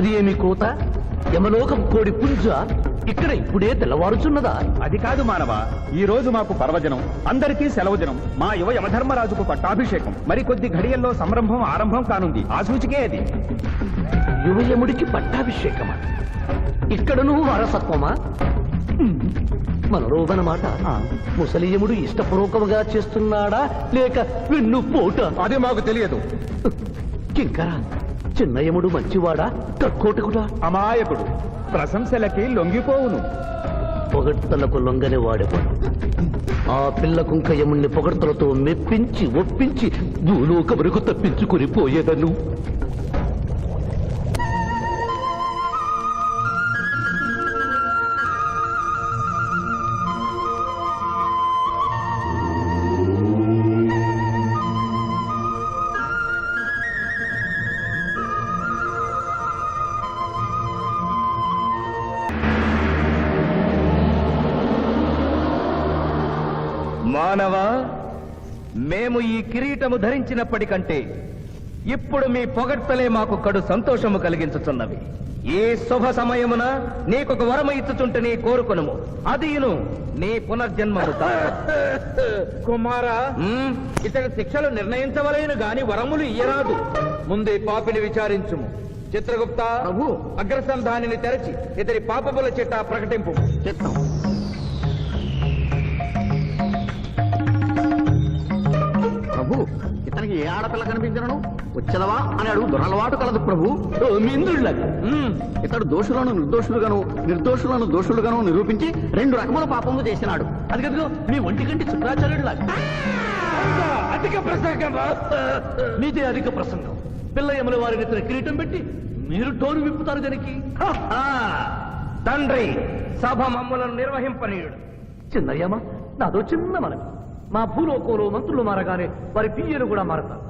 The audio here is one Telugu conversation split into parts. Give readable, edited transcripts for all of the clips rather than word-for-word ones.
అది ఏమి కోత? యమలోకం కోడి పుంజ ఇక్కడ ఇప్పుడే తెల్లవారుచున్నదా? అది కాదు మానవ, ఈ రోజు మాకు పర్వదినం, అందరికీ సెలవు దినం. మా యువ యమధర్మరాజుకు పట్టాభిషేకం. మరి కొద్ది ఘడియల్లో సంరంభం ఆరంభం కానుంది. ఆ సూచికే అది. యువయముడికి పట్టాభిషేకమా? ఇక్కడను వారసత్వమా? మనరోగనమాట. ముసలియముడు ఇష్టపూర్వకముగా చేస్తున్నాడా లేక వెన్ను పోట? అది మాకు తెలియదు. కింకరా, చిన్నయముడు మంచివాడా కక్కోటకుడా? అమాయకుడు, ప్రశంసలకి లొంగిపోవును. పొగడ్తలకు లొంగని వాడేవాడు. ఆ పిల్ల కుంకయముణ్ణి పొగడ్తలతో మెప్పించి ఒప్పించి భూలోక వరకు తప్పించుకుని పోయేదను. మానవ, మేము ఈ కిరీటము ధరించినప్పటికంటే ఇప్పుడు మీ పొగడ్తలే మాకు కడు సంతోషము కలిగించుతున్నవి. ఈ శుభ సమయమున నీకొక వరము ఇచ్చుచుంటని కోరుకొనుము. అదియును నీ పునర్జన్మము. కుమారా, ఇతడి శిక్షలు నిర్ణయించవలేను గాని వరములు ఇయ్యరాదు. ముందే పాపిని విచారించుము. చిత్రగుప్త ప్రభు, అగ్రసంధానిని తెరచి ఇతడి పాపముల చిట్టా ప్రకటింపు. చిత్తం. ప్రభు, ఇతనికి ఏ ఆడపిల్ల కనిపించను? వచ్చదవా అని అడుగు దురలవాటు కలదు ప్రభు. మింద్రుళ్ళగా ఇతడు దోషులను నిర్దోషులుగాను, నిర్దోషులను దోషులుగాను నిరూపించి 2 రకముల పాపములు చేసినాడు. అది కదుగో మీ ఒంటి కంటి శుక్రాచార్యుడులాగా. అధిక ప్రసంగం. మీదే అధిక ప్రసంగం. పిల్లయముల వారిని ఇతర కిరీటం పెట్టి మీరు టోరు విప్పుతారు దానికి. తండ్రి, సభ మమ్ములను నిర్వహింపనీయుడు. చిన్నయ్యమ్మ, నాదో చిన్న మనవి. మా భూలోకంలో మంత్రులు మారగానే వారి పియ్యలు కూడా మారతారు.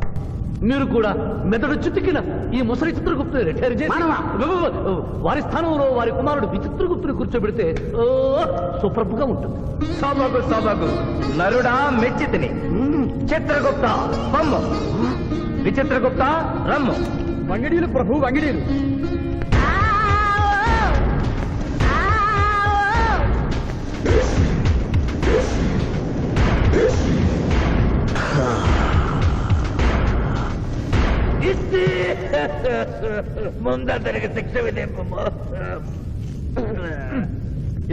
మీరు కూడా మెదడు చితికిన ఈ ముసలి చిత్రగుప్తుని రిటైర్ చేసి వారి స్థానంలో వారి కుమారుడు విచిత్రగుప్తుని కూర్చోబెడితే సూపర్గా ఉంటుంది. సభకు సభకు నరుడా మెచ్చితిని. చిత్రగుప్త బొమ్మ, విచిత్రగుప్త రమ్ము. వంగిడీలు ప్రభు, వంగిడీలు. ముందరికి శిక్ష విధింపము.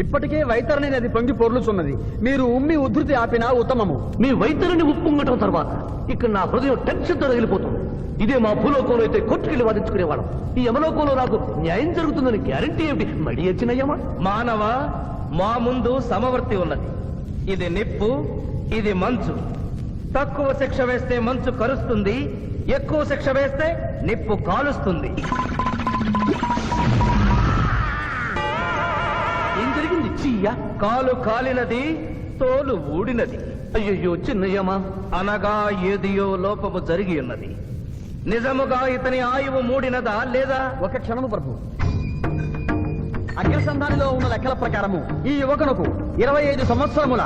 ఇప్పటికే వైతరణి నది పొంగి పొర్లుచున్నది. మీరు ఉమ్మి ఉద్ధృతి ఆపినా ఉత్తమము. మీ వైద్యుని ఉప్పొంగటం తర్వాత ఇక్కడ నా హృదయం టెన్షన్తో రగిలిపోతుంది. ఇదే మా భూలోకంలో అయితే కోర్టుకెళ్ళి వాదించుకునేవాళ్ళం. ఈ యమలోకంలో నాకు న్యాయం జరుగుతుందని గ్యారంటీ ఏమిటి? మడి వచ్చినయ్యమా? మానవ, మా ముందు సమవర్తి ఉన్నది. ఇది నిప్పు, ఇది మంచు. తక్కువ శిక్ష వేస్తే మంచు కరుస్తుంది, ఎక్కువ శిక్ష వేస్తే నిప్పు కాలుస్తుంది. ఏం జరిగింది? చీయ కాలు కాలినది, తోలు ఊడినది. అయ్యయ్యో చిన్నయ్యమా, అనగా ఏదియో లోపము జరిగి ఉన్నది. నిజముగా ఇతని ఆయువు మూడినదా లేదా? ఒక క్షణము ప్రభు. అగ్రసంధానిలో ఉన్న లెక్కల ప్రకారము ఈ యువకునకు 25 సంవత్సరముల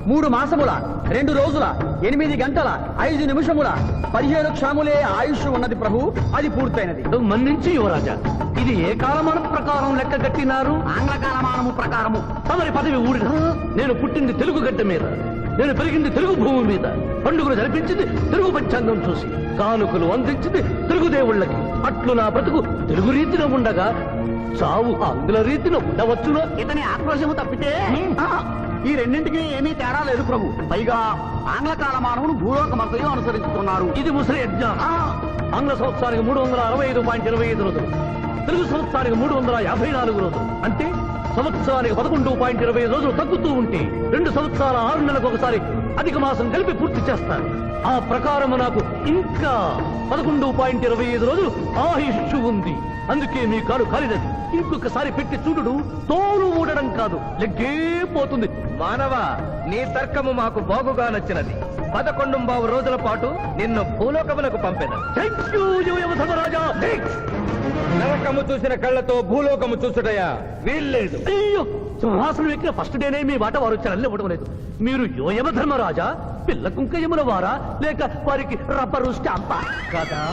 3 మాసముల 2 రోజుల 8 గంటల 5 నిమిషముల 15 క్షణములే ఆయుష్ ఉన్నది ప్రభు. అది పూర్తయినది. మన్నించి యువరాజా, ఇది ఏ కాలమానం ప్రకారం లెక్క కట్టినారు? ఆంగ్ల కాలమానము ప్రకారము. తమరి పదవి ఊడిన. నేను పుట్టింది తెలుగు గడ్డ మీద, నేను పెరిగింది తెలుగు భూమి మీద, పండుగలు జరిపించింది తెలుగు పంచాంగం చూసి, కానుకలు అందించింది తెలుగు దేవుళ్ళకి. అట్లు నా బ్రతుకు తెలుగు రీతిన ఉండగా చావు ఆంగ్ల రీతిలో ఉండవచ్చునా? ఇతని ఆక్రోశము తప్పితే ఈ రెండింటికి ఏమీ తేడా లేదు ప్రభు. పైగా ఆంగ్ల కాలమానమును భూలోకమంతయు అనుసరిస్తున్నారు. ఇది ముసలి యజ్ఞం. ఆంగ్ల సంవత్సరానికి 365.25 రోజులు, తెలుగు సంవత్సరానికి 354 రోజులు. అంటే సంవత్సరానికి 11.20 రోజులు తగ్గుతూ ఉంటే 2 సంవత్సరాల 6 నెలలకు ఒకసారి అధిక మాసం కలిపి పూర్తి చేస్తారు. ఆ ప్రకారము నాకు ఇంకా 11.25 రోజులు ఆయుష్షు ఉంది. అందుకే మీ కాలు కాలినది. ఇంకొకసారి పెట్టి చూడు, తోలు ఊడడం కాదు, లెగ్గే పోతుంది. మానవ, నీ తర్కము మాకు బాగుగా నచ్చినది. 11 రోజుల పాటు నిన్ను భూలోకములకు పంపెదను. నరకము చూసిన కళ్ళతో భూలోకము చూసుటయా వీల్లేదు. అయ్యో, సింహాసనం ఎక్కిన ఫస్ట్ డేనే మీ మాట వారు చెల్లెవ్వడం లేదు. మీరు యోయమ ధర్మరాజా, పిల్ల కుంకయముల వారా, లేక వారికి రబ్బరు స్టాంపా? కదా,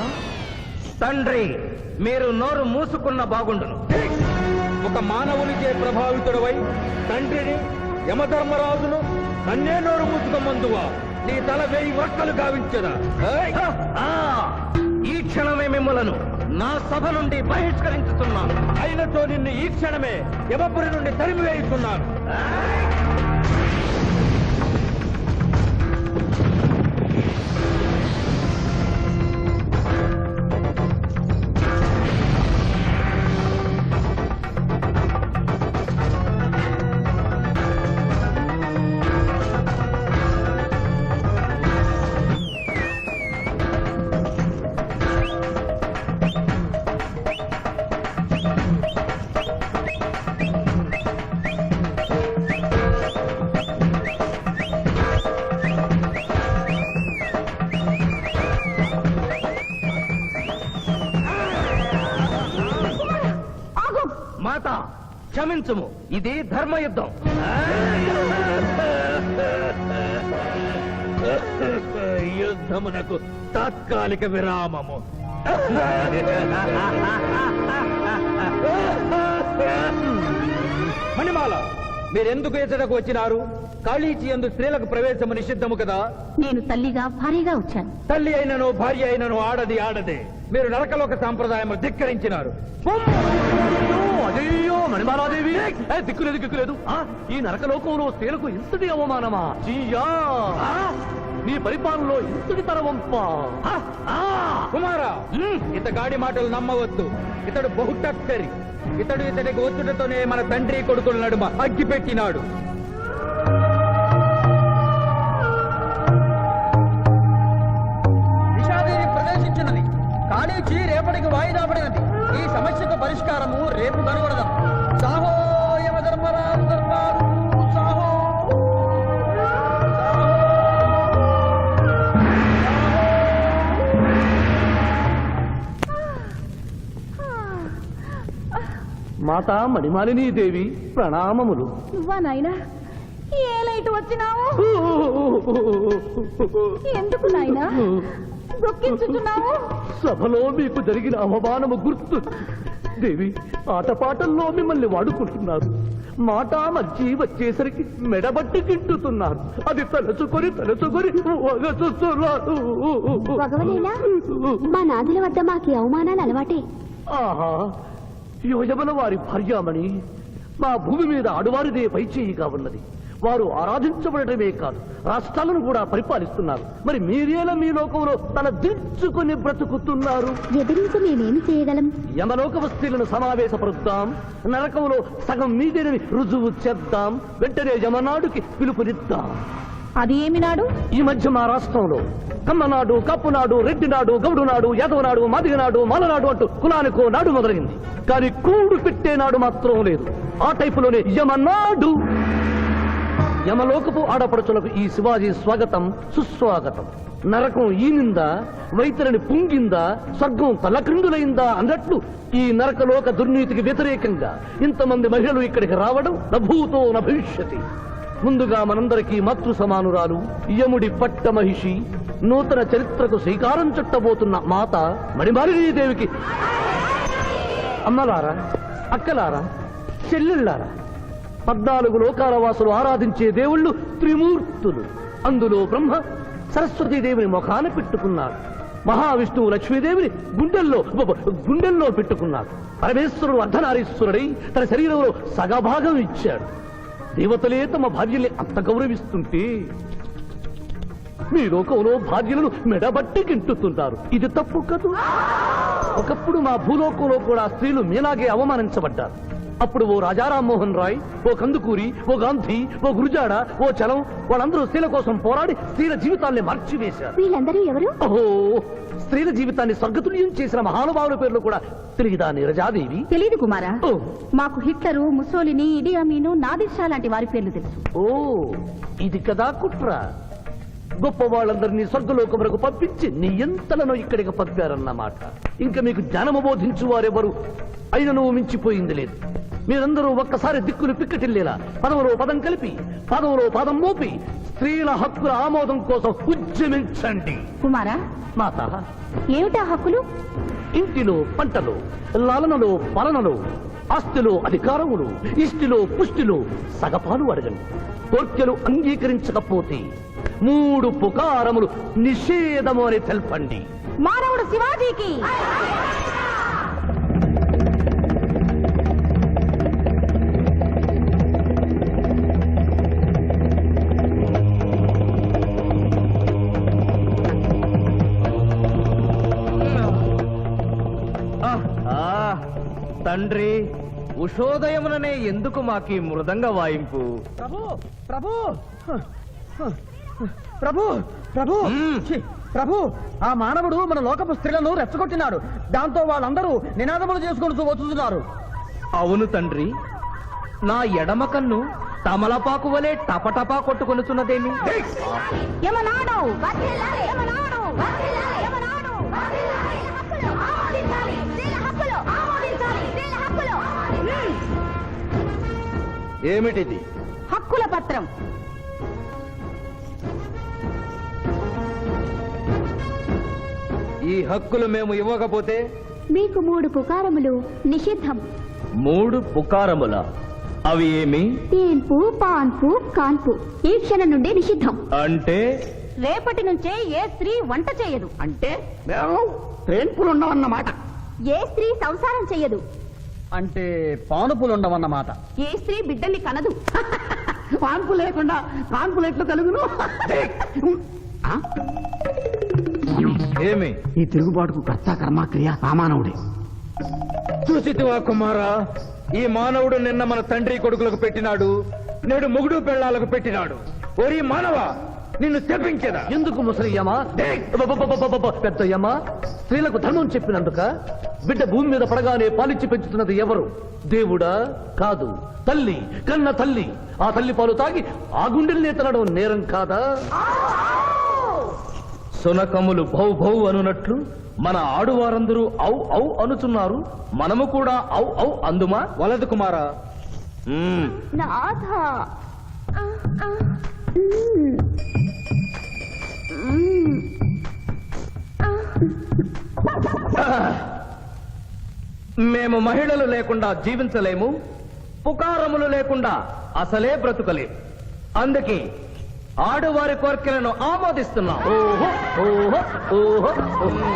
తండ్రి మీరు నోరు మూసుకున్న బాగుండును. ఒక మానవునికే ప్రభావితుడవై తండ్రిని యమధర్మరాజును నన్నే నోరు మూసుకోమందువా నీ తల 1000 వక్కలు గావించదా? ఏయ్! ఆ, ఈ క్షణమే మిమ్మలను నా సభ నుండి బహిష్కరించుతున్నాను. అయినతో నిన్ను ఈ క్షణమే యమపురి నుండి తరిమివేయుతున్నాను. మాత క్షమించుము, ఇది ధర్మయుద్ధం. యుద్ధమునకు తాత్కాలిక విరామము. మణిమాల, మీరెందుకు ఎచ్చటకు వచ్చినారు? కాళీచి యందు స్త్రీలకు ప్రవేశము నిషిద్ధము కదా. నేను తల్లిగా భారీగా వచ్చాను. తల్లి అయినను భార్య అయినను ఆడది ఆడదే. మీరు నరకలోక సాంప్రదాయము ధిక్కరించినారు. అయ్యో మణిమాలాదేవి, దిక్కులేదు దిక్కులేదు. ఈ నరకలోకంలో స్త్రీలకు ఇంతటి అవమానమా? చీయా! నీ పరిపాలనలో ఇంతటి తరవంపా? కుమారా, ఇతగాడి మాటలు నమ్మవద్దు. ఇతడు బహుటక్కరి. ఇతడికి ఒత్తుడితోనే మన తండ్రి కొడుకుల నడుమ అగ్గి పెట్టినాడు. నిషాదేవి ప్రవేశించినది. కాళీచి రేపటికి వాయిదా పడినది. ఈ సమస్యకు పరిష్కారము రేపు కనుగొనదాం. సాహో యమధర్మరాజు దర్బారు, సాహో! మాతా మణిమాలినీ దేవి ప్రణామములు. నువ్వా నాయనా? ఏ లైట్ వచ్చినావు? ఎందుకు నాయనా దొక్కించుతున్నావు? సభలో మీకు జరిగిన అవమానము గుర్తు. దేవి, ఆటపాటల్లో మిమ్మల్ని వాడుకుంటున్నారు. మాట మర్చి వచ్చేసరికి మెడబట్టి గింటుతున్నారు. అది తలుచుకొని వగచుస్తున్నారు. భగవనేనా? మా నాదుల వద్ద మాకి అవమానాలు అలవాటే. ఆహా, యోజమల వారి భార్యామణి మా భూమి మీద ఆడువారిదే పైచేయిగా ఉన్నది. వారు ఆరాధించబడటమే కాదు, రాష్ట్రాలను కూడా పరిపాలిస్తున్నారు. మరి మీరేలా మీ లోకంలో తల దించుకొని బ్రతుకుతున్నారు? ఎదిరించి మేమేమి చేయగలం? యమలోక వస్తువులను సమావేశపరుద్దాం. నరకంలో సగం మీదేనని రుజువు చేద్దాం. వెంటనే యమనాడుకి పిలుపునిద్దాం. అది ఏమి నాడు? ఈ మధ్య మా రాష్ట్రంలో కమ్మనాడు, కప్పునాడు, రెడ్డినాడు, గౌడునాడు, యాదవనాడు, మాదిగనాడు, మాలనాడు అంటూ కులానికో నాడు మొదలైంది. కానీ కూడు పెట్టే నాడు మాత్రం లేదు. ఆ టైపులోనే యమనాడు. యమలోకపు ఆడపడుచులకు ఈ శివాజీ స్వాగతం సుస్వాగతం. నరకం ఈనిందా, వైతరిని పుంగిందా, స్వర్గం తలక్రిందులైందా అన్నట్లు ఈ నరకలోక దుర్నీతికి వ్యతిరేకంగా ఇంతమంది మహిళలు ఇక్కడికి రావడం నభూతో నభవిష్యతి. ముందుగా మనందరికీ మాతృ సమానురాలు, యముడి పట్ట మహిషి, నూతన చరిత్రకు శ్రీకారం చుట్టబోతున్న మాత మణిమాలినీదేవికి అమ్మలారా, అక్కలారా, చెల్లెళ్ళారా, 14 లోకాల వాసులు ఆరాధించే దేవుళ్ళు త్రిమూర్తులు. అందులో బ్రహ్మ సరస్వతీదేవిని ముఖాన పెట్టుకున్నాడు. మహావిష్ణువు లక్ష్మీదేవిని గుండెల్లో పెట్టుకున్నాడు. పరమేశ్వరుడు అర్ధనారీశ్వరుడై తన శరీరంలో సగభాగం ఇచ్చాడు. దేవతలే తమ భార్యల్ని అంత గౌరవిస్తుంటే మీ లోకంలో భార్యలను మెడబట్టి గింటుతున్నారు. ఇది తప్పు కదూ? ఒకప్పుడు మా భూలోకంలో కూడా స్త్రీలు మీలాగే అవమానించబడ్డారు. అప్పుడు ఓ రాజా రామ్మోహన్ రాయ్, ఓ కందుకూరి, ఓ గాంధీ, ఓ గురుజాడ, ఓ చలం వాళ్ళందరూ స్త్రీల కోసం పోరాడి స్త్రీల జీవితాల్ని మార్చివేశారు. వీళ్ళందరూ ఎవరు? ఓహో, స్త్రీల జీవితాన్ని స్వర్గతుల్యం చేసిన మహానుభావుల పేర్లు కూడా తెలియదా నీరజాదేవి? తెలీదు కుమారా. ఓ. మాకు హిట్లరు, ముసోలిని, ఇడి అమీను, నాదిర్ లాంటి వారి పేర్లు తెలుసు. ఓ, ఇది కదా కుట్ర. గొప్ప వాళ్ళందరినీ స్వర్గలోకములకు పంపించి నీ ఎంతలను ఇక్కడికి పంపారన్నమాట. ఇంకా మీకు జ్ఞానము బోధించు వారెవరు అయినను మించిపోయింది లేదు. మీరందరూ ఒక్కసారి దిక్కులు పిక్కటిల్లేలా పదవులో పదం కలిపి, పదవులో పదం మోపి స్త్రీల హక్కుల ఆమోదం కోసం ఉద్యమించండి. కుమారా, మాత, ఏమిటా హక్కులు? ఇంటిలో పంటలు, లాలనలో పాలనలో, ఆస్తిలో అధికారములు, ఇష్టిలో పుష్టిలో సగపాలు అడగండి. కోర్కెలు అంగీకరించకపోతే 3 పుకారములు నిషేధము అని తెల్పండి. మానవుడు శివాజీకి తండ్రి, ఉషోదయముననే ఎందుకు మాకీ మృదంగ వాయింపు? ప్రభు ప్రభు ప్రభు ప్రభు ఛీ, ప్రభు ఆ మానవుడు మన లోకపు స్త్రీలను రెచ్చగొట్టినాడు. దాంతో వాళ్ళందరూ నినాదములు చేసుకుంటూ వచ్చుతున్నారు. అవును తండ్రి, నా ఎడమ కన్ను తమలపాకు వలె టపటపా కొట్టుకొనుచున్నదేమి? యమనాడు వర్ధిల్లాలి, యమనాడు వర్ధిల్లాలి, యమనాడు వర్ధిల్లాలి. హక్కులు ఆమోదించాలి, స్త్రీల హక్కులు ఆమోదించాలి, స్త్రీల హక్కులు. ఏమిటిది? హక్కుల పత్రం. ఈ హక్కులు మేము ఇవ్వకపోతే? మీకు 3 పుకారములు నిషిద్ధం. 3 పుకారముల? అవి ఏమి? తేన్పు, పాన్పు, కాన్పు ఈ క్షణం నుండి నిషిద్ధం. అంటే రేపటి నుంచే ఏ స్త్రీ వంట చేయదు. అంటే మేము ట్రేన్పులు ఉండవన్నమాట. ఏ స్త్రీ సంసారం చెయ్యదు. అంటే పానుపులు ఉండవన్నమాట. ఏ స్త్రీ బిడ్డల్ని కనదు. పాన్పు లేకుండా కాన్పులు ఎట్లు కలుగును? ఆ? ఏమి? ఈ తిరుగుబాటుకు కర్త కర్మ క్రియ రామానవుడే. చూసితివా కుమారా, ఈ మానవుడు నిన్న మన తండ్రి కొడుకులకు పెట్టినాడు, నేడు మొగుడు పెళ్ళాలకు పెట్టినాడు. ఓరి మానవ, నిన్ను శపించదా? ఎందుకు ముసలియమా? పెద్దయ్యమా, స్త్రీలకు ధర్మం చెప్పినందుక? బిడ్డ భూమి మీద పడగానే పాలిచ్చి పెంచుతున్నది ఎవరు? దేవుడా? కాదు, తల్లి, కన్న తల్లి. ఆ తల్లి పాలు తాగి ఆ గుండెల్ని తినడం నేరం కాదా? సునకములు భౌ భౌ అనునట్లు మన ఆడువారందరూ ఔ ఔ అనుచున్నారు. మనము కూడా ఔ ఔ అందుమా? వలదు కుమారా. నాథ. మేము మహిళలు లేకుండా జీవించలేము, పుకారములు లేకుండా అసలే బ్రతుకలేము. అందుకే ఆడువారి కోరికలను ఆమోదిస్తున్నాం. ఓహో ఓహో ఓహో ఓహో.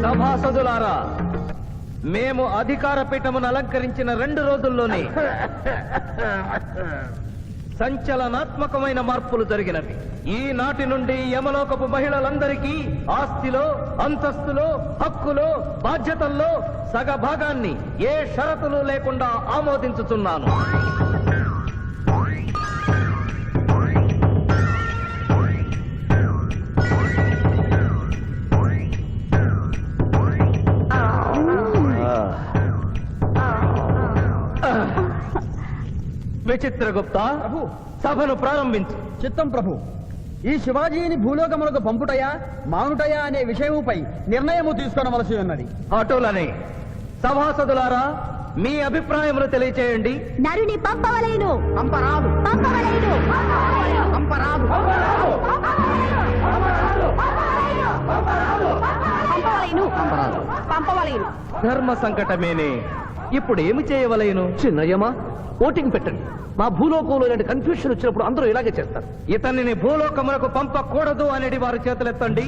సభాసదులారా, మేము అధికార పీఠమును అలంకరించిన 2 రోజుల్లోనే సంచలనాత్మకమైన మార్పులు జరిగినవి. ఈనాటి నుండి యమలోకపు మహిళలందరికీ ఆస్తిలో, అంతస్తులో, హక్కులో, బాధ్యతల్లో సగభాగాన్ని ఏ షరతులు లేకుండా ఆమోదించుతున్నాను. విచిత్రగుప్త, సభను ప్రారంభించు. చిత్తం ప్రభు. ఈ శివాజీని భూలోకములకు పంపుటయా మానుటయా అనే విషయముపై నిర్ణయము తీసుకొనవలసి ఉన్నది. అటులనే సభాసదులారా, మీ అభిప్రాయములు తెలియచేయండి. నరుని పంపవలేను. పంపరాదు. పంపవలేను. పంపరాదు. పంపవలేను. పంపవలేను. ధర్మ సంకటమేనే. ఇప్పుడు ఏమి చేయవలేను? చిన్నయ్యమా, ఓటింగ్ పెట్టండి. మా భూలోకంలో ఇలాంటి కన్ఫ్యూషన్ వచ్చినప్పుడు అందరూ ఇలాగే చేస్తారు. ఇతనిని భూలోకములకు పంపకూడదు అనేది వారి చేతులెత్తండి.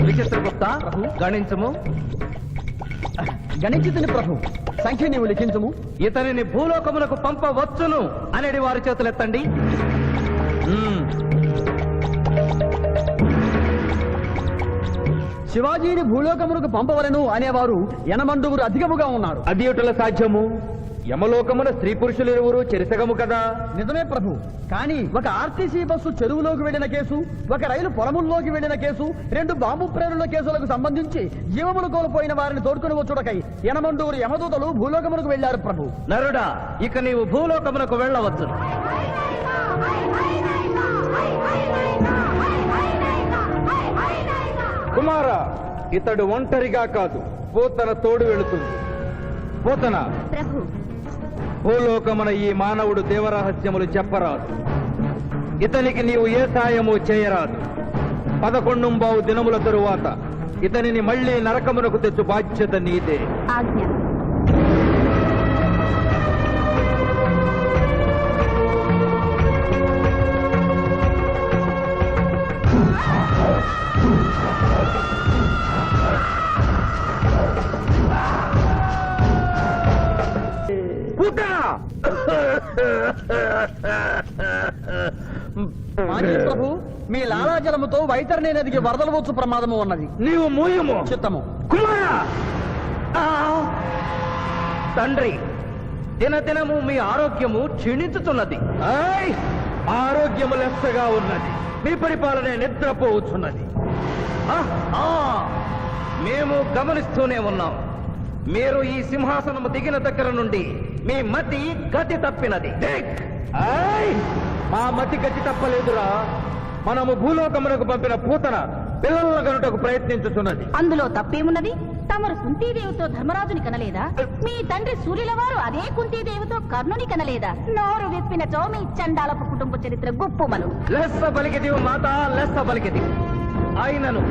విచిత్రగుప్త, గణించము. గణించుతుని ప్రభు. సంఖ్య నీవు లిఖించము. ఇతనిని భూలోకములకు పంపవచ్చును అనేది వారి చేతులెత్తండి. శివాజీని భూలోకములకు పంపవలను అనేవారు 80 అధికముగా ఉన్నారు. అది ఎటుల సాధ్యము? యమలోకమున స్త్రీ పురుషులు ఇరువురు చెరిసగము కదా. నిజమే ప్రభు. కానీ ఒక ఆర్టీసీ బస్సు చెరువులోకి వెళ్లిన కేసు, ఒక రైలు పొలముల్లోకి వెళ్లిన కేసు, 2 బాంబు ప్రేరుల కేసులకు సంబంధించి జీవములు కోల్పోయిన వారిని తోడుకుని వచ్చుటకై 80 యమదూతలు భూలోకములకు వెళ్లారు ప్రభు. నరుడా, ఇక నీవు భూలోకమునకు వెళ్ళవచ్చు. కుమారా, ఇతడు ఒంటరిగా కాదు, పోతన తోడు వెళుతుంది. పోతన, ప్రభు. భూలోకమున ఈ మానవుడు దేవరహస్యములు చెప్పరాదు. ఇతనికి నీవు ఏ సాయము చేయరాదు. 11 దినముల తరువాత ఇతనిని మళ్ళీ నరకమునకు తెచ్చు బాధ్యత నీదే. ఆజ్ఞ. మాజీ ప్రభు, మీ లాలాజలముతో వైతరణి నదికి వరదలు వచ్చు ప్రమాదము ఉన్నది. నీవు మూయము. చిత్తము. కుమారా! తండ్రి, దినదినము మీ ఆరోగ్యము క్షీణించుతున్నది. ఆరోగ్యము లెస్సగా ఉన్నది. మీ పరిపాలనే నిద్రపోవచ్చున్నది. మేము గమనిస్తూనే ఉన్నాం. మీరు ఈ సింహాసనము దిగిన దగ్గర నుండి మీ మతి గతి తప్పినది. మా మతి గతి తప్పలేదురా. మనము భూలోకమునకు పంపిన పూతన పిల్లల గనుటకు ప్రయత్నించుతున్నది. అందులో తప్పేమున్నది? తమరు కుంతీదేవితో ధర్మరాజుని కనలేదా? మీ తండ్రి సూర్యుల వారు అదే కుంతీదేవితో కర్ణుని కనలేదా? నోరు విప్పినచో మీ చండాలపు కుటుంబ చరిత్ర గుప్పుమలు. లెస్స పలికిది మాత, లెస్స పలికిది. అయినను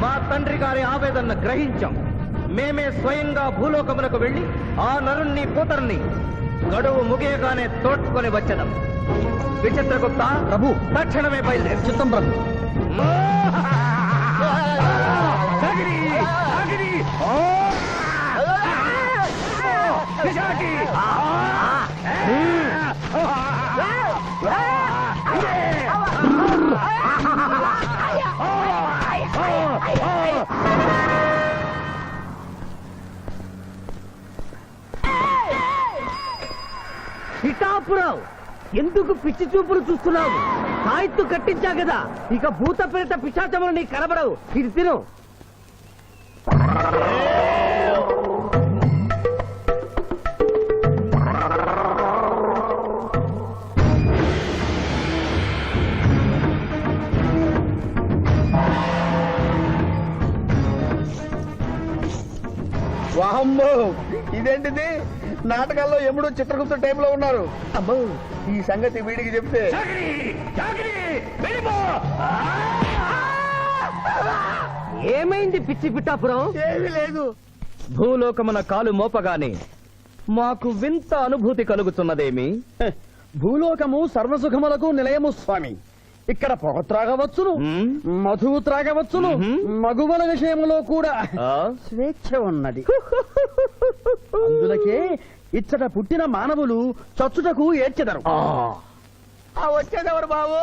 మా తండ్రి గారి ఆవేదన గ్రహించాం. మేమే స్వయంగా భూలోకమునకు వెళ్లి ఆ నరుణ్ణి పూతర్ని గడువు ముగియగానే తోడ్కొని వచ్చదం. విచిత్రగుప్త ప్రభు, తక్షణమే బయలుదేరి. చిత్తం ప్రభు. పిఠాపురం, ఎందుకు పిచ్చి చూపులు చూస్తున్నావు? సాయిత్తు కట్టించా కదా, ఇక భూత ప్రేత పిశాచములు నీకు కనబడవు. ఇది తిను. వాహమ్మో, ఇదేంటిది? నాటకాల్లో ఎముడు చిత్రగుప్త టైంలో ఉన్నారు. అమ్మో, ఈ సంగతి వీడికి చెప్తే ఏమైంది పిచ్చి పిఠాపురం? ఏమీ లేదు. భూలోకమున కాలు మోపగానే మాకు వింత అనుభూతి కలుగుతున్నదేమి? భూలోకము సర్వసుఖములకు నిలయము స్వామి. ఇక్కడ పొగ త్రాగవచ్చును, మధువు త్రాగవచ్చును, మగువల విషయములో కూడా స్వేచ్ఛ ఉన్నది. అందులకే ఇచ్చట పుట్టిన మానవులు చచ్చుటకు ఏడ్చెదరు. వచ్చేదెవరు బాబు?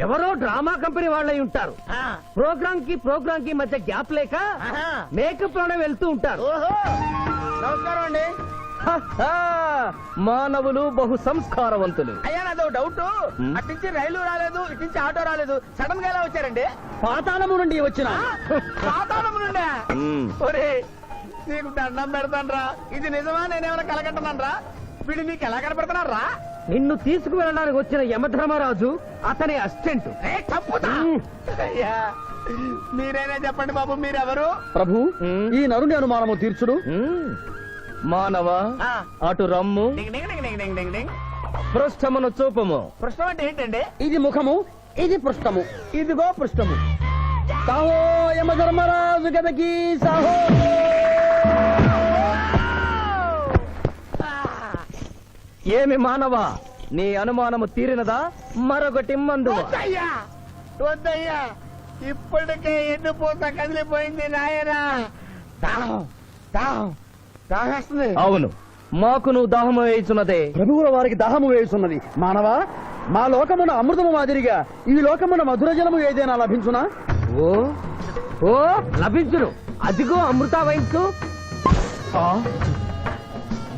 ఎవరో డ్రామా కంపెనీ వాళ్ళై ఉంటారు. ప్రోగ్రామ్ కి మధ్య గ్యాప్ లేక మేకప్ లోనే వెళ్తూ ఉంటారు. నమస్కారం అండి. మానవులు బహు సంస్కారవంతులు. అయ్యా, నాదో డౌట్. అట్నుంచి రైలు రాలేదు, ఇట్నుంచి ఆటో రాలేదు, సడన్ గా ఎలా వచ్చారండి? పాతాళము నుండి వచ్చిన. పాతాళము నుండి? ఒరే, నీకు దండం పెడతానరా. ఇది నిజమా? నేనేమైనా కలగట్టనరా? వీడు నీకు ఎలా కనపడుతున్నారా? నిన్ను తీసుకువెళ్ళడానికి వచ్చిన యమధర్మరాజు అతని అసిస్టెంట్. అయ్యా, మీరైనా చెప్పండి బాబు, మీరెవరు? ప్రభు, ఈ నరుని అనుమానము తీర్చుడు. మానవ, అటు రమ్ము, పృష్ఠమును చూపము. పృష్ఠం అంటే ఏంటండి? ఇది ముఖము, ఇది పృష్ఠము, ఇదిగో పృష్ఠము. సాహో యమధర్మరాజు గదకి సాహో. ఏమి మానవ, నీ అనుమానము తీరినదా? మరొకటి మందు. వద్దయ్యా, ఇప్పటికే ఎన్ను పూత కదిలిపోయింది నాయనా. దాహం దాహం దాహేస్తుంది. అవును, మాకును దాహము వేయుచున్నదే. ప్రభువుల వారికి దాహము వేయుచున్నది. మానవా, మా లోకమున అమృతము మాదిరిగా ఈ లోకమున మధుర జలము ఏదైనా లభించునా? ఓ ఓ లభించును. అదిగో అమృత వయస్సు.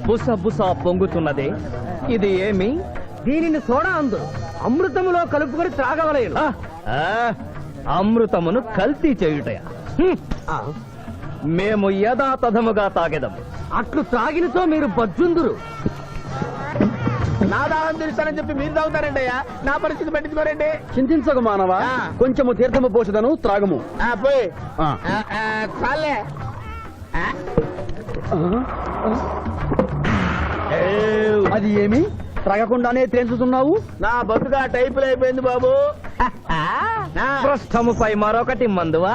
బుస బుస పొంగుతున్నదే, ఇది ఏమి? దీనిని సోడా అందు అమృతములో కలుపుకొని త్రాగవలేను. అమృతమును కల్తీ చేయుటయా? మేము యథాతథముగా తాగెదము. అట్లు త్రాగినతో మీరు బజ్జుందురు. నా దాహం తీరుస్తానని చెప్పి మీరు తాగుతారండి అయ్యా. నా పరిస్థితి పట్టించుకోరండి. చింతించకు మానవా, కొంచెము తీర్థము పోషదను, త్రాగము. పోయి చాలే. అది ఏమి? త్రగకుండానే తేల్చుతున్నావు. నా బతుగా టైపులు అయిపోయింది బాబు. పృష్ఠముపై మరొకటి మందువా?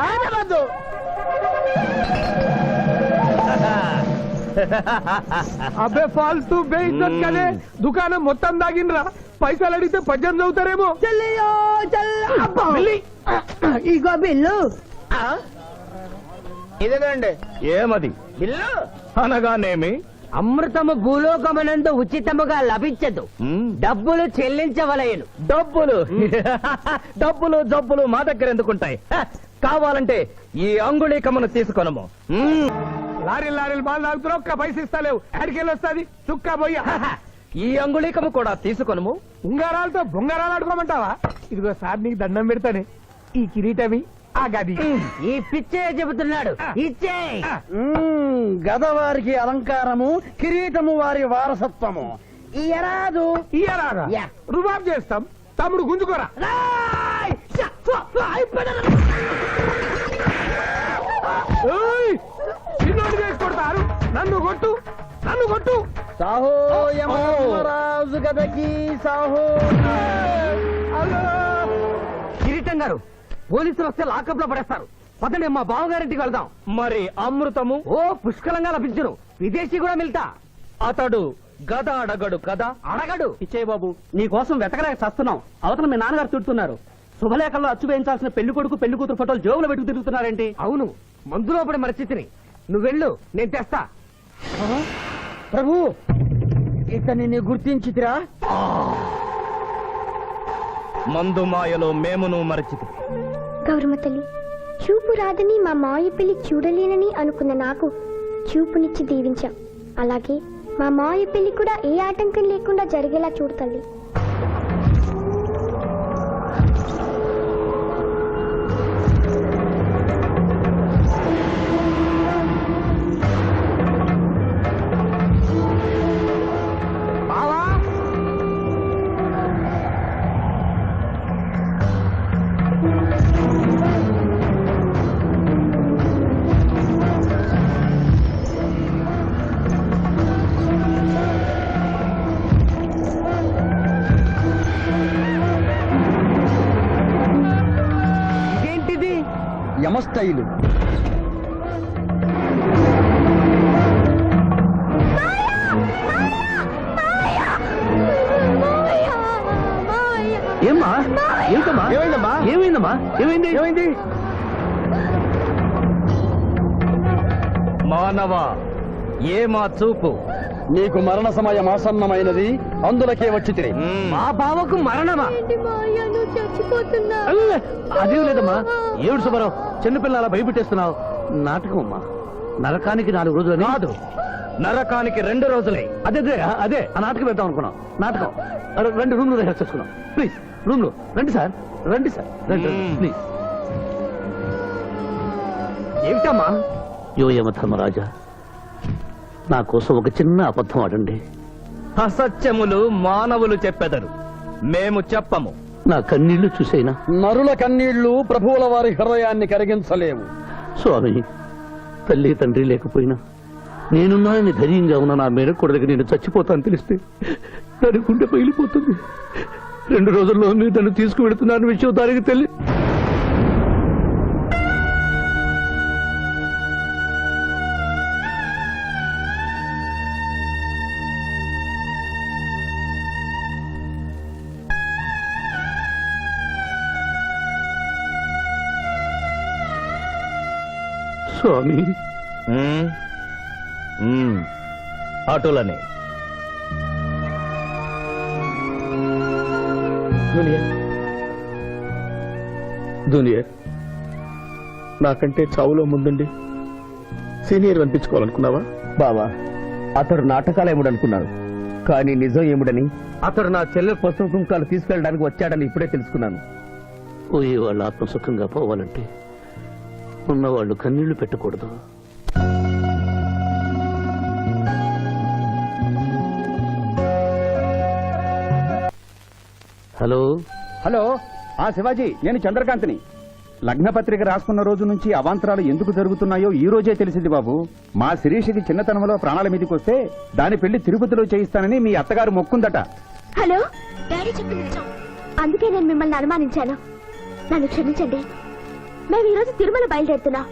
అబ్బే ఫాల్తూ బేయిజ్జత్ కదే దుకాణం మొత్తం దాగినరా. పైసలు అడిగితే పద్యం చదువుతారేమో. ఇగో బిల్లు. ఇదేనండి ఏమది బిల్లు. అనగానేమి? అమృతము భూలోకమనందు ఉచితముగా లభించదు, డబ్బులు చెల్లించవలయను. డబ్బులు డబ్బులు జబ్బులు మా దగ్గర ఎందుకుంటాయి? కావాలంటే ఈ అంగుళీకమును తీసుకొనము. లారీలు బాగా తాగుతున్నావు, ఒక్క పైస ఇస్తలేవు. అడికెళ్ళి వస్తుంది చుక్క పోయి. ఈ అంగుళీకము కూడా తీసుకొనము. ఉంగరాలతో బొంగరాలు ఆడుకోమంటావా? ఇదిగో సార్ నీకు దండం పెడతానే. ఈ కిరీటమి ఆ గది. ఈ పిచ్చే చెబుతున్నాడు. ఇచ్చే గదవారికి అలంకారము, కిరీటము వారి వారసత్వము. ఇయరాదు ఇయ్యరాగా యా. రుబాబ్ చేస్తాం. తమ్ముడు గుంజుకోరా. ఏయ్! చిన్నోడు చేసి కొడతారు. నన్ను కొట్టు. సాహో యమధర్మరాజు గదకి సాహో. కిరీటం గారు, పోలీసులు వస్తే లాకప్ లో పడేస్తారు. పదండి, మా బావగారింటికి వెళ్దాం. మరి అమృతము? ఓ పుష్కలంగా లభించును. విదేశీ కూడా మిల్తా. అతడు గద అడగడు కదా? అడగడు. ఇచ్చే బాబు, నీ కోసం వెతకలేక చస్తున్నాం. అవతల మీ నాన్నగారు తిడుతున్నారు. శుభలేఖల్లో అచ్చు వేయించాల్సిన పెళ్లి కొడుకు పెళ్లి కూతురు ఫోటోలు జోబులో పెట్టుకు తిరుగుతున్నారేంటి? అవును, మందులో పడి మరచితిని. నువ్వు వెళ్ళు, నేను తెస్తా. ప్రభు, ఇతన్ని నీ గుర్తించితిరా? మందు మాయలో మేమును మరచితి. గౌరమ్మ తల్లి, చూపు రాదని మా మాయ పెళ్లి చూడలేనని అనుకున్న నాకు చూపునిచ్చి దీవించాం. అలాగే మా మాయ పెళ్లి కూడా ఏ ఆటంకం లేకుండా జరిగేలా చూడు తల్లి. ఇదేంటిది? యమస్థైలు. ఏమ్మా? ఏంటమ్మా? ఏమైందమ్మా? ఏమైంది? మానవ, ఏ మా చూపు? నీకు మరణ సమయం ఆసన్నమైనది, అందులకే వచ్చి తిని. మా బావకు మరణమా? అదేం లేదమ్మా. ఏడు సుబ్బారావు, చిన్నపిల్లల భయపెట్టేస్తున్నావు. నాటకం అమ్మా. నరకానికి 4 రోజులు కాదు, నరకానికి 2 రోజులే. అదే ఆ నాటకం పెడతాం అనుకున్నాం. నాటకం 2 రూమ్లు రిహార్స్ చేసుకున్నాం. ప్లీజ్ రూమ్ లో రండి సార్. రండి ప్లీజ్. ఏమిటమ్మా? యో యమధర్మరాజా, నా కోసం ఒక చిన్న అబద్ధం ఆడండి. అసత్యములు మానవులు చెప్పెదరు, మేము చెప్పము. నా కన్నీళ్లు చూసైనా. నరుల కన్నీళ్లు ప్రభువుల వారి హృదయాన్ని కరిగించలేవు. స్వామి, తల్లి తండ్రి లేకపోయినా నేనున్నానని ధైర్యంగా ఉన్న నా మేనకోడలికి నేను చచ్చిపోతాను తెలిస్తే దాని గుండె పగిలిపోతుంది. 2 రోజుల్లో మీరు నన్ను తీసుకువెడుతున్నారని విషయం దానికి తెలియ. స్వామి, అటులనే. జూనియర్, నాకంటే చావులో ముందుండి సీనియర్ అనిపించుకోవాలనుకున్నావా? బావా, అతడు నాటకాలు ఏముడనుకున్నాడు, కానీ నిజం ఏముడని, అతడు నా చెల్లె పసుపు కుంకాలు తీసుకెళ్ళడానికి వచ్చాడని ఇప్పుడే తెలుసుకున్నాను. పోయే వాళ్ళు ఆత్మసుఖంగా పోవాలంటే ఉన్నవాళ్ళు కన్నీళ్లు పెట్టకూడదు. హలో హలో, శివాజీ, నేను చంద్రకాంత్ని. లగ్న పత్రిక రాసుకున్న రోజు నుంచి అవాంతరాలు ఎందుకు జరుగుతున్నాయో ఈ రోజే తెలిసింది బాబు. మా శిరీషకి చిన్నతనంలో ప్రాణాల మీదకి వస్తే దాని పెళ్లి తిరుపతిలో చేయిస్తానని మీ అత్తగారు మొక్కుందట. హలో డాడీ చెప్పింది నిజం. అందుకే నేను మిమ్మల్ని అనుమానించాను. నన్ను క్షమించండి. మేము ఈరోజు తిరుమల బయలుదేరుతున్నాం.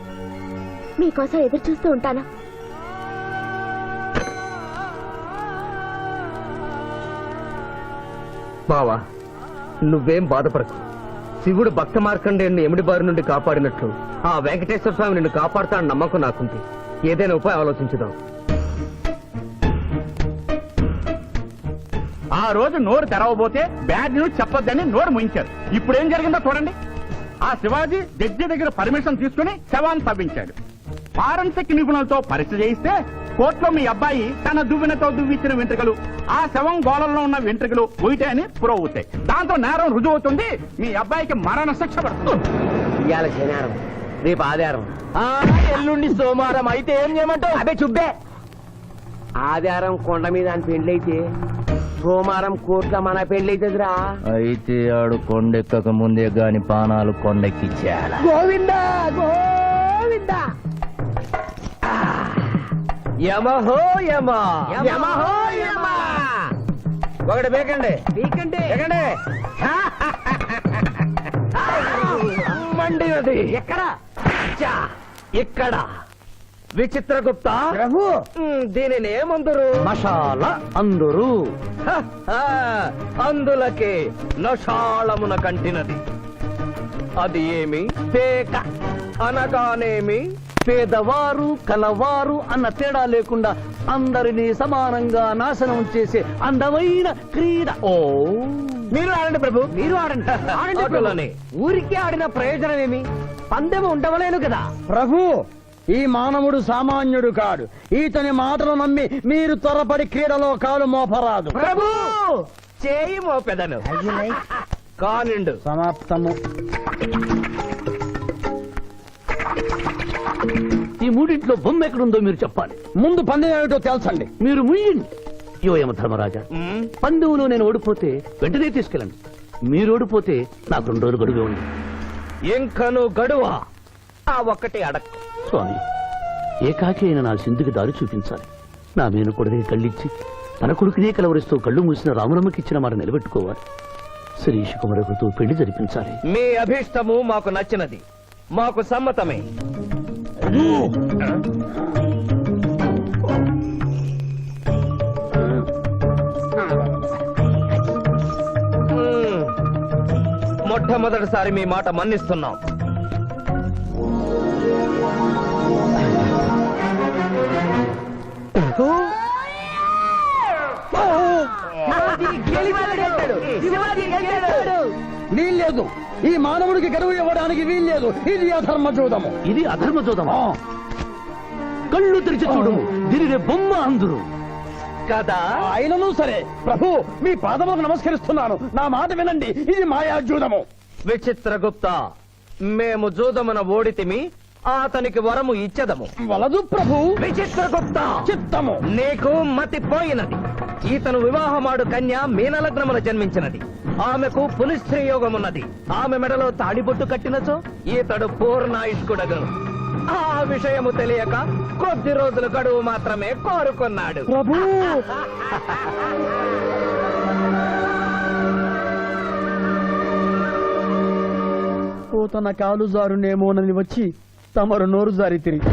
మీకోసం ఎదురు చూస్తూ ఉంటాను. బావా, నువ్వేం బాధపడకు. శివుడు భక్త మార్కండేయుని ఎమిడి బారి నుండి కాపాడినట్లు ఆ వెంకటేశ్వర స్వామి నిన్ను కాపాడుతాడని నమ్మకం నాకుంది. ఏదైనా ఉపాయం ఆలోచించుదాం. ఆ రోజు నోరు తెరవబోతే బ్యాడ్ న్యూస్ చెప్పొద్దని నోరు ముయించారు. ఇప్పుడు ఏం జరిగిందో చూడండి. ఆ శివాజీ జడ్జి దగ్గర పర్మిషన్ తీసుకుని శవాన్ని తవ్వించాడు. ఫారెన్సిక్ నిపుణులతో పరీక్ష చేయిస్తే కోర్టులో మీ అబ్బాయి తన దువ్వెనతో దువ్విచ్చిన వెంట్రుకలు, ఆ శవం గోళంలో ఉన్న వెంట్రుకలు ఒకటే అని ప్రూవ్ అవుతాయి. దాంతో నేరం రుజువు అవుతుంది. మీ అబ్బాయికి మరణ శిక్ష పడుతుంది. ఇవాళ శనివారం, రేపు ఆదివారం, ఎల్లుండి సోమవారం. అయితే ఏం చేయమంటావు? అదే చుబ్బే. ఆదివారం కొండ మీద అని పెళ్ళైతే సోమవారం కోట్ల మన పెళ్ళైతుందిరా. అయితే ఆడు కొండెక్కక ముందే గాని పానాలు కొండెక్కిచ్చేయాల. గోవిందా గోవిందా. యమహో యమ, యమహో యమ. ఒకటి బేకండి, బీకండి, బేకండి. మండినది ఎక్కడ? ఇక్కడ. విచిత్రగుప్త ప్రభు, దీనిని ఏమందరు? మషాల అందరూ అందులకే నషాళమున కంటినది. అది ఏమి? పేక అనగానేమి? పేదవారు కలవారు అన్న తేడా లేకుండా అందరినీ సమానంగా నాశనం చేసే అందమైన క్రీడ. ఓ, మీరు ఆడండి ప్రభు, మీరు ఆడండి. ఆడండి ప్రభుని. ఊరికి ఆడిన ప్రయోజనం ఏమి? పందెము ఉండవలేను కదా ప్రభు. ఈ మానవుడు సామాన్యుడు కాడు. ఈతని మాటలు నమ్మి మీరు త్వరపడి క్రీడలో కాలు మోపరాదు. ప్రభు చేయి మోపెదను. కానిండు. సమాప్తము. ఈ మూడింట్లో బొమ్మ ఎక్కడుందో మీరు చెప్పాలి. ముందు పందెం ఏమిటో తెలుసండి. మీరు ముయ్యండి. యోయమ ధర్మరాజా, పందెంలో నేను ఓడిపోతే వెంటనే తీసుకెళ్ళండి. మీరు ఓడిపోతే నాకు 2 రోజులు గడువే ఉంది. ఇంకను గడువా? ఆ ఒక్కటి అడక్. స్వామి, ఏకాకి అయిన నా సింధుకి దారి చూపించాలి. నా మేను కొడుకుని కళ్ళిచ్చి తన కొడుకునే కలవరిస్తూ కళ్ళు మూసిన రామరమ్మకి ఇచ్చిన మాట నిలబెట్టుకోవాలి. శిరీష్ కుమారుడితో పెళ్లి జరిపించాలి. మీ అభీష్టము మాకు నచ్చినది, మాకు సమ్మతమే. మొట్టమొదటిసారి మీ మాట మన్నిస్తున్నాం. వీల్లేదు. ఈ మానవుడికి గడువు ఇవ్వడానికి వీల్లేదు. ఇది అధర్మ జూదము. ఇది అధర్మ జోదమా? కళ్ళు తెరిచి చూడము, దీనినే బొమ్మ అందరు కదా. అయినను సరే ప్రభు, మీ పాదములకు నమస్కరిస్తున్నాను. నా మాట వినండి. ఇది మాయా జూదము. విచిత్రగుప్త, మేము జూదమున ఓడితిమి, అతనికి వరము ఇచ్చదము. వలదు ప్రభు. విచిత్రగుప్త, చిత్తము. నీకు మతి పోయినది. ఈతను వివాహమాడు కన్య మీనలగ్నమున జన్మించినది. ఆమెకు పునిస్త్రీ యోగమున్నది. ఆమె మెడలో తాడిబొట్టు కట్టినచో ఈతడు పూర్ణాయుష్కుడగను. ఆ విషయము తెలియక కొద్ది రోజుల గడువు మాత్రమే కోరుకున్నాడు. ప్రభు, తన కాలు జారునేమోనని వచ్చి తమరు నోరు జారి తిరిగి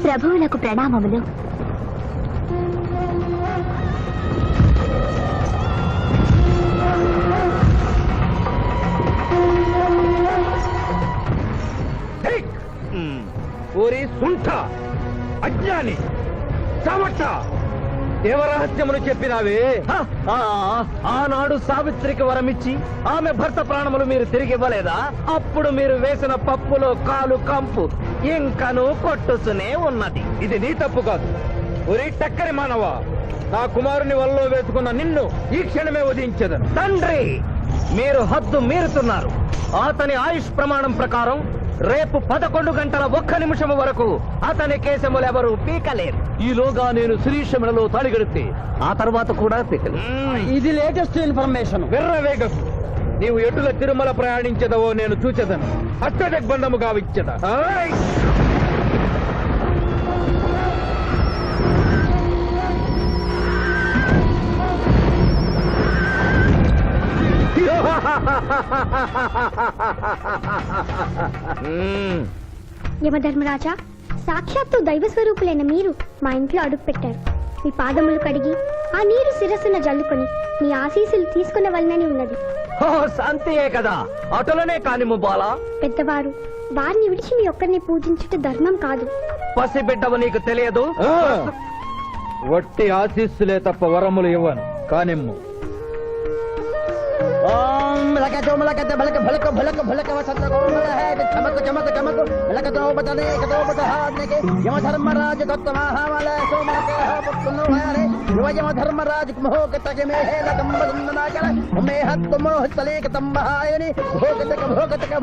ప్రభువులకు ప్రణామములు. ఓరి సుంఠ, అజ్ఞాని, చామట్ట, దేవరహస్యములు చెప్పినావే. ఆనాడు సావిత్రికి వరమిచ్చి ఆమె భర్త ప్రాణములు మీరు తిరిగి ఇవ్వలేదా? అప్పుడు మీరు వేసిన పప్పులో కాలు కంపు ఇంకను కొట్టుతూనే ఉన్నది. ఇది నీ తప్పు కాదు. ఒరే టక్కరి మానవ, నా కుమారుని వల్ల వేసుకున్న నిన్ను ఈ క్షణమే వధించదను. తండ్రి, మీరు హద్దు మీరుతున్నారు. అతని ఆయుష్ ప్రమాణం ప్రకారం రేపు 11 గంటల 1 నిమిషం వరకు అతని కేశములెవరూ పీకలేరు. ఈలోగా నేను శిరీష మెడలో తాళిగడితే ఆ తర్వాత కూడా పిక్కలు. ఇది లేటెస్ట్ ఇన్ఫర్మేషన్. వెర్రవేగకు. నీవు ఎటుల తిరుమల ప్రయాణించదవో నేను చూచెదను. అష్టదిగ్బంధము గావిచ్చద. యమధర్మరాజా, సాక్షాత్తు దైవ స్వరూపులైన మీరు మా ఇంట్లో అడుగు పెట్టారు. మీ పాదములు కడిగి ఆ నీరు శిరస్సున జల్లుకొని మీ ఆశీస్సులు తీసుకున్న వలనని ఉన్నది. ఓ శాంతియే కదా, అటులనే కానిము బాలా. పెద్దవారు, వారిని విడిచి మీ ఒక్కరిని పూజించుట ధర్మం కాదు. పసిబిడ్డవు నీకు తెలియదు. వట్టి ఆశీస్సులే తప్ప వరములు ఇవ్వను. కానిమ్ము. ఓం లకతో మలకత బలక భలక భలక భలక వసంత గోమల హే చమక చమక చమక లకతో బతనే కతో బతహాద్నకే యమధర్మరాజ దత్తమహామల సోమక పుత్తును హరే యమధర్మరాజ మోహకతక మే హే లకంబదనాకల మే హత్తు మోహతలేక తంబహాయని భోగతక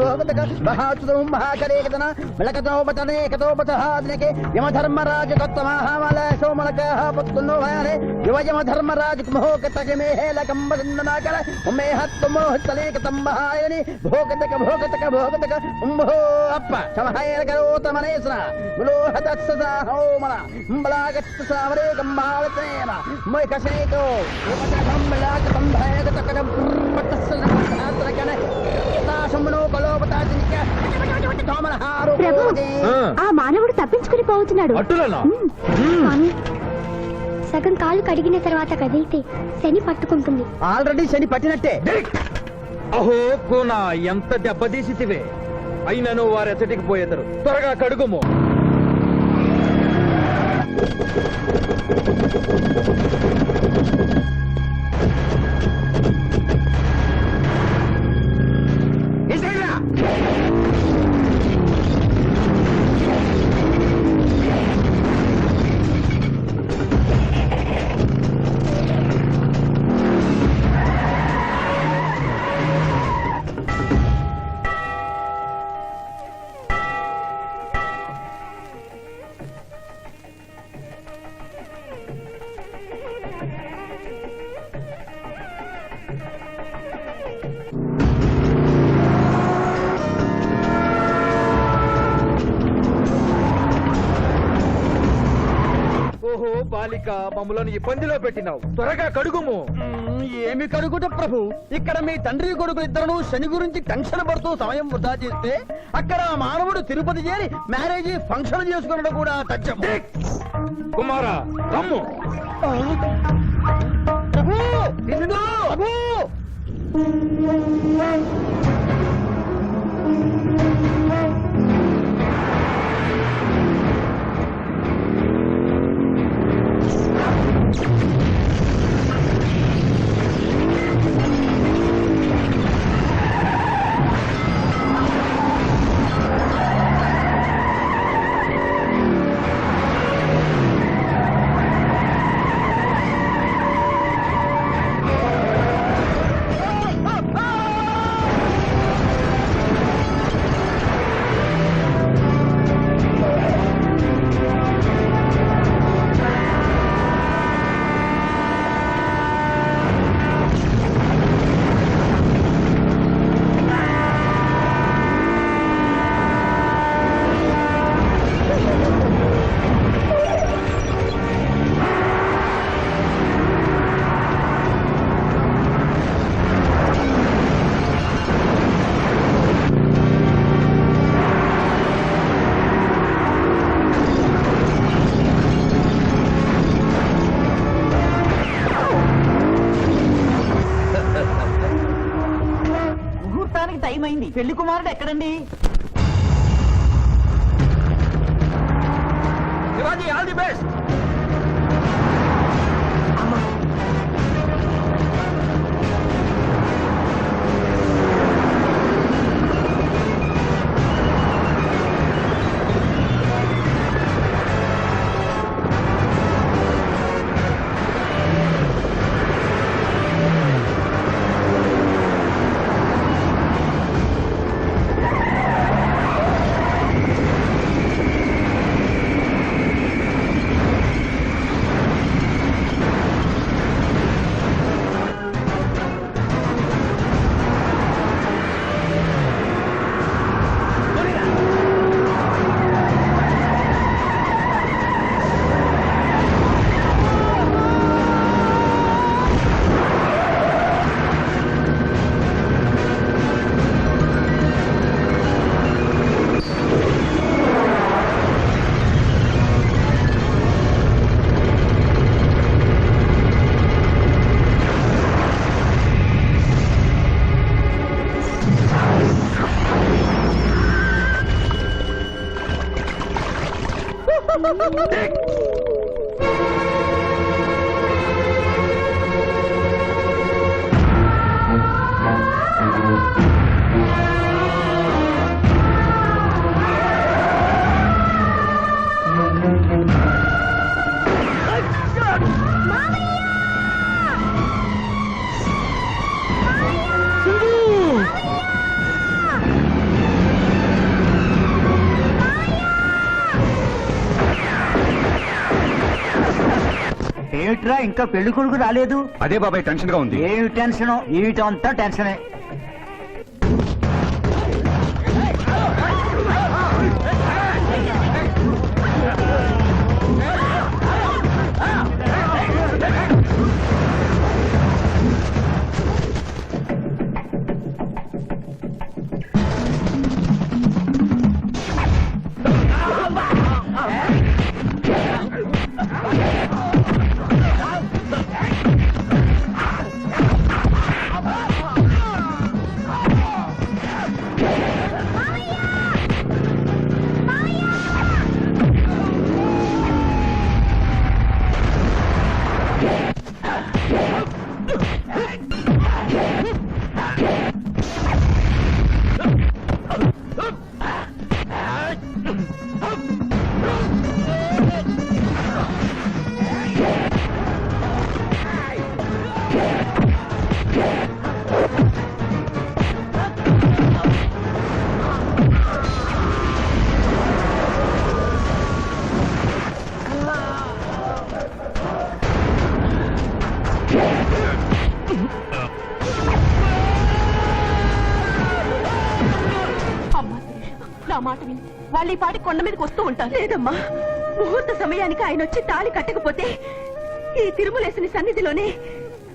మహాతుదు మహాకరేకదన లకతో బతనే కతో బతహాద్నకే యమధర్మరాజ దత్తమహామల సోమక పుత్తును హరే యమధర్మరాజ మోహకతక మే హే లకంబదనాకల మే మోహతలేక తంబహాయని భోగతక ఉంభో అప్ప సమహాయన కరోతమనేశ్వర గులోహతత్సదా హోమల బలాగత్త సావరే కంబాలతేన మై కసేతో కంబలాక సంభయగతకరం పట్టసనకన తాశమనో కలోపతాజినిక తోమలహారు ప్రభు, ఆ మానవుడు తప్పించుకుని పోతున్నాడు. అటులనా? స్వామి, సగం కాలు కడిగిన తర్వాత కదిలితే శని పట్టుకుంటుంది. ఆల్రెడీ శని పట్టినట్టే. అహో కూనా, ఎంత దెబ్బతీసితివే. అయినను వారెచ్చటికి పోయేదరు. త్వరగా కడుగుము. ఓహో బాలిక, మమ్మలను ఇబ్బందిలో పెట్టినావు. త్వరగా కడుగుము. ఏమి కడుగుట ప్రభు, ఇక్కడ మీ తండ్రి కొడుకులు ఇద్దరు శని గురించి టెన్షన్ పడుతూ సమయం వృధా చేస్తే అక్కడ ఆ మానవుడు తిరుపతి చేరి మ్యారేజ్ ఫంక్షన్ చేసుకున్నాడు కూడా తథ్యం. కుమారా, రమ్ము. ప్రభు, నిన్ను, ప్రభు. టైం అయింది. పెళ్లి కుమారుడు ఎక్కడండి? Shivaji, all the best. ఏమిట్రా ఇంకా పెళ్లి కొడుకు రాలేదు? అదే బాబాయ్ టెన్షన్ గా ఉంది. ఏమి టెన్షన్? ఏమిటంతా టెన్షనే. నా మాట విని వాళ్ళు ఈ పాటి కొండ మీదకి వస్తూ ఉంటారు. లేదమ్మా, ముహూర్త సమయానికి ఆయన వచ్చి తాళి కట్టకపోతే ఈ తిరుమలేసుని సన్నిధిలోనే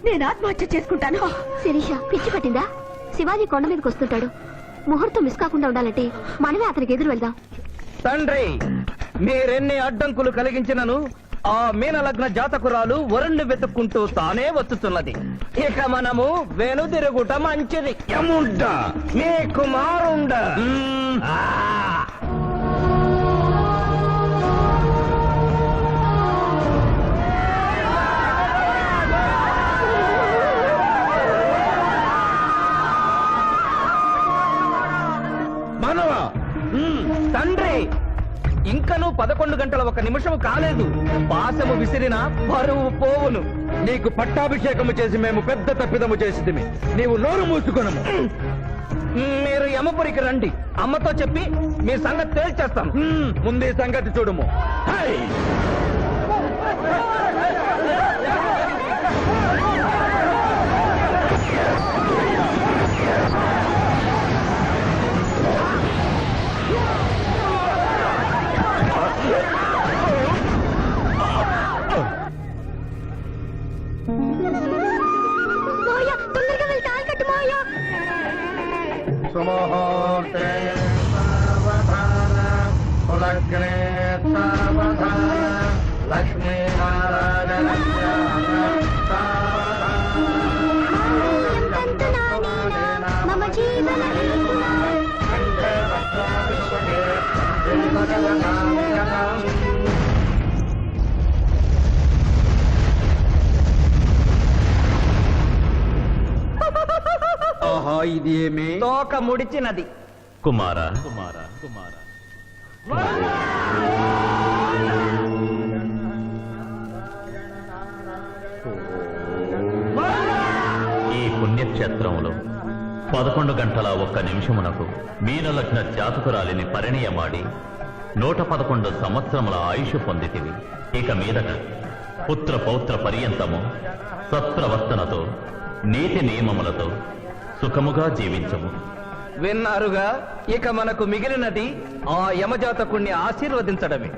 నేను ఆత్మహత్య చేసుకుంటాను. శిరీష, పిచ్చి పట్టిందా? శివాజీ కొండ మీదకి వస్తుంటాడు. ముహూర్తం మిస్ కాకుండా ఉండాలంటే మనమే అతనికి ఎదురు వెళ్దాం. తండ్రి, మీరెన్ని అడ్డంకులు కలిగించినను ఆ మీనలగ్న జాతకురాలు వరుణ్ణి వెతుక్కుంటూ తానే వచ్చుతున్నది. ఇక మనము వెనుదిరుగుట మంచిది. యముండ మీ కుమారుండ. మానవా, తండ్రి, ఇంకనూ 11 గంటల 1 నిమిషం కాలేదు. పాశము విసిరిన బరువు పోవును. నీకు పట్టాభిషేకము చేసి మేము పెద్ద తప్పిదము చేసితిమి. నీవు నోరు మూసుకొనము. మీరు యమపురికి రండి. అమ్మతో చెప్పి మీ సంగతి తేల్చేస్తాం. ముందే సంగతి చూడము. హై! మాయా, తొందరగా వెళ్ళి తాళి కట్టు మాయా. సుముహూర్తే సావధాన కులగ్నే సావధాన లక్ష్మీనారాయణ మమ జీవన ఆహా, ఇది ఏమి? తోక ముడిచినది. కుమార, ఈ పుణ్యక్షేత్రంలో 11 గంటల 1 నిమిషమునకు మీనలగ్న జాతకురాలిని పరిణయమాడి 111 సంవత్సరముల ఆయుష్ పొందితివి. ఇక మీదట పుత్ర పౌత్ర పర్యంతము సత్ప్రవర్తనతో నీతి నియమములతో సుఖముగా జీవించము. విన్నారుగా, ఇక మనకు మిగిలినది ఆ యమజాతకుణ్ణి ఆశీర్వదించడమే.